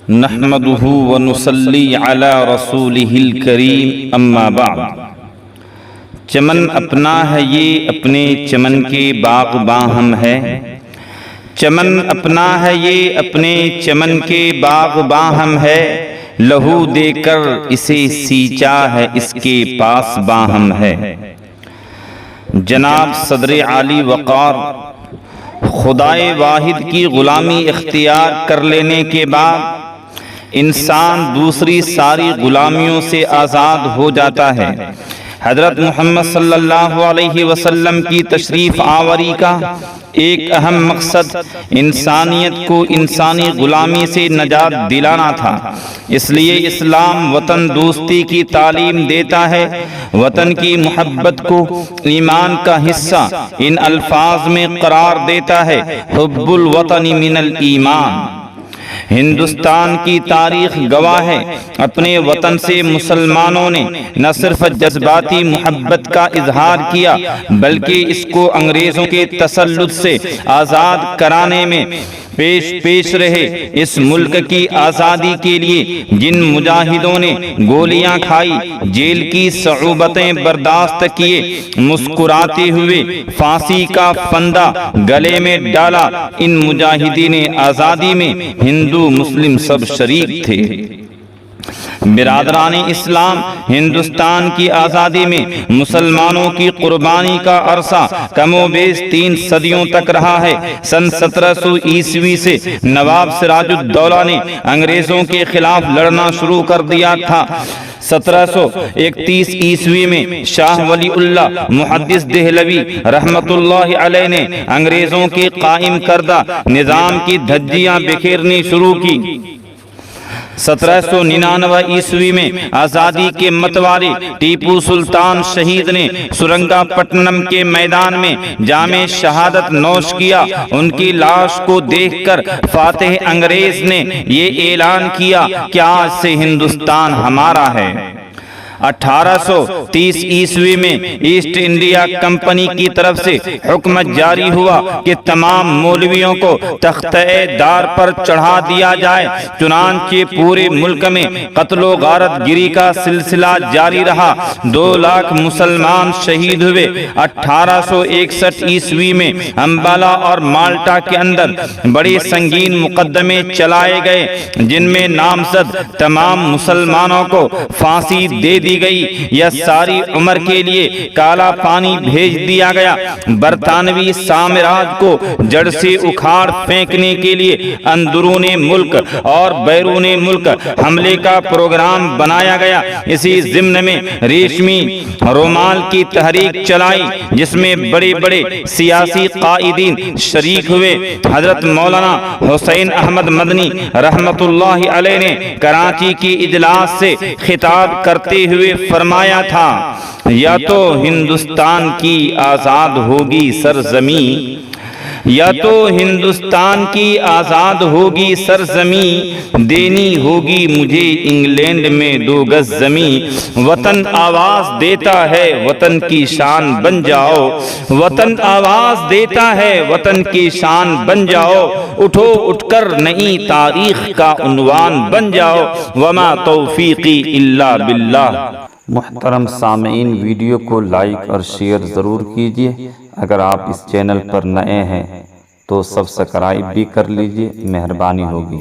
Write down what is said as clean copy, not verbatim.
نحمدہ ونصلی علی رسولہ الکریم اما بعد۔ چمن اپنا ہے یہ اپنے چمن کے باغباں ہم ہے، چمن اپنا ہے یہ اپنے چمن کے باغباں ہم ہے، لہو دے کر اسے سینچا ہے اس کے پاس باں ہم ہے۔ جناب صدر عالی وقار، خدائے واحد کی غلامی اختیار کر لینے کے بعد انسان دوسری ساری غلامیوں سے آزاد ہو جاتا ہے۔ حضرت محمد صلی اللہ علیہ وسلم کی تشریف آوری کا ایک اہم مقصد انسانیت کو انسانی غلامی سے نجات دلانا تھا، اس لیے اسلام وطن دوستی کی تعلیم دیتا ہے۔ وطن کی محبت کو ایمان کا حصہ ان الفاظ میں قرار دیتا ہے: حب الوطن من الایمان۔ ہندوستان کی تاریخ گواہ ہے، اپنے وطن سے مسلمانوں نے نہ صرف جذباتی محبت کا اظہار کیا بلکہ اس کو انگریزوں کے تسلط سے آزاد کرانے میں پیش رہے۔ اس ملک کی آزادی کے لیے جن مجاہدوں نے گولیاں کھائی، جیل کی صعوبتیں برداشت کیے، مسکراتے ہوئے پھانسی کا پھندا گلے میں ڈالا، ان مجاہدین آزادی میں ہندو مسلم سب شریک تھے۔ برادران اسلام، ہندوستان کی آزادی میں مسلمانوں کی قربانی کا عرصہ کم و بیش 3 صدیوں تک رہا ہے۔ سن 1700 عیسوی سے نواب سراج الدولہ نے انگریزوں کے خلاف لڑنا شروع کر دیا تھا۔ 1731 عیسوی میں شاہ ولی اللہ محدث دہلوی رحمت اللہ علیہ نے انگریزوں کے قائم کردہ نظام کی دھجیاں بکھیرنی شروع کی۔ 1799 عیسوی میں آزادی کے متوالے ٹیپو سلطان شہید نے سرنگا پٹنم کے میدان میں جام شہادت نوش کیا۔ ان کی لاش کو دیکھ کر فاتح انگریز نے یہ اعلان کیا کہ آج سے ہندوستان ہمارا ہے۔ 1830 عیسوی میں ایسٹ انڈیا کمپنی کی طرف سے حکم جاری ہوا کہ تمام مولویوں کو تختہ دار پر چڑھا دیا جائے۔ چنانچہ پورے ملک میں قتل و غارت گری کا سلسلہ جاری رہا۔ 2 لاکھ مسلمان شہید ہوئے۔ 1861 عیسوی میں امبالہ اور مالٹا کے اندر بڑے سنگین مقدمے چلائے گئے جن میں نامزد تمام مسلمانوں کو پھانسی دے دی گئی یا ساری عمر کے لیے کالا پانی بھیج دیا گیا۔ برطانوی سامراج کو جڑ سے اکھاڑ پھینکنے کے لیے اندرون ملک اور بیرون ملک حملے کا پروگرام بنایا گیا۔ اسی ضمن میں ریشمی رومال کی تحریک چلائی جس میں بڑے بڑے سیاسی قائدین شریک ہوئے۔ حضرت مولانا حسین احمد مدنی رحمت اللہ علیہ نے کراچی کی اجلاس سے خطاب کرتے ہوئے فرمایا تھا: یا تو ہندوستان کی آزاد ہوگی سرزمین، یا تو ہندوستان کی آزاد ہوگی سرزمین، دینی ہوگی مجھے انگلینڈ میں 2 گز زمین۔ وطن آواز دیتا ہے وطن کی شان بن جاؤ، وطن آواز دیتا ہے وطن کی شان بن جاؤ، اٹھو اٹھ کر نئی تاریخ کا عنوان بن جاؤ، وما توفیقی الا باللہ۔ محترم سامعین، ویڈیو کو لائک اور شیئر ضرور کیجیے۔ اگر آپ اس چینل پر نئے ہیں تو سبسکرائب بھی کر لیجیے، مہربانی ہوگی۔